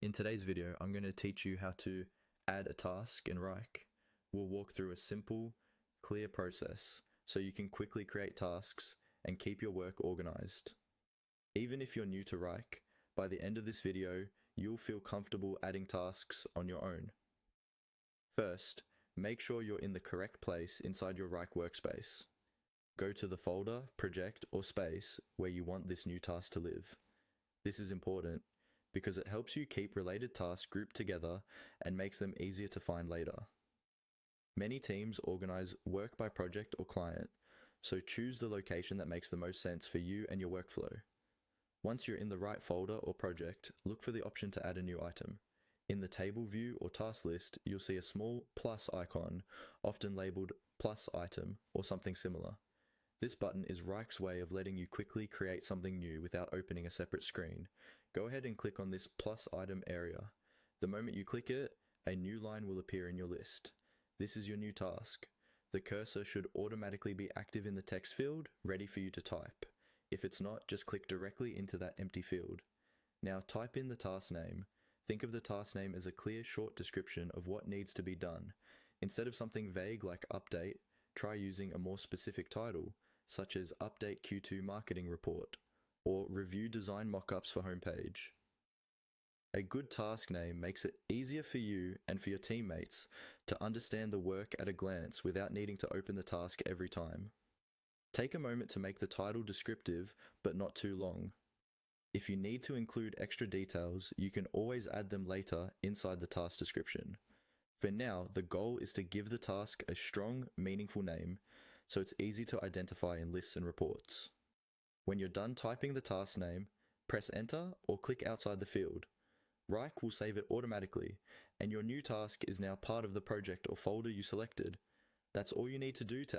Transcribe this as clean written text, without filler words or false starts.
In today's video, I'm going to teach you how to add a task in Wrike. We'll walk through a simple, clear process so you can quickly create tasks and keep your work organized. Even if you're new to Wrike, by the end of this video, you'll feel comfortable adding tasks on your own. First, make sure you're in the correct place inside your Wrike workspace. Go to the folder, project, or space where you want this new task to live. This is important because it helps you keep related tasks grouped together and makes them easier to find later. Many teams organize work by project or client, so choose the location that makes the most sense for you and your workflow. Once you're in the right folder or project, look for the option to add a new item. In the table view or task list, you'll see a small plus icon, often labeled plus item or something similar. This button is Wrike's way of letting you quickly create something new without opening a separate screen. Go ahead and click on this plus item area. The moment you click it, a new line will appear in your list. This is your new task. The cursor should automatically be active in the text field, ready for you to type. If it's not, just click directly into that empty field. Now type in the task name. Think of the task name as a clear, short description of what needs to be done. Instead of something vague like update, try using a more specific title, such as Update Q2 Marketing Report, or Review Design Mockups for Homepage. A good task name makes it easier for you and for your teammates to understand the work at a glance without needing to open the task every time. Take a moment to make the title descriptive but not too long. If you need to include extra details, you can always add them later inside the task description. For now, the goal is to give the task a strong, meaningful name, so it's easy to identify in lists and reports. When you're done typing the task name, press enter or click outside the field. Wrike will save it automatically, and your new task is now part of the project or folder you selected. That's all you need to do to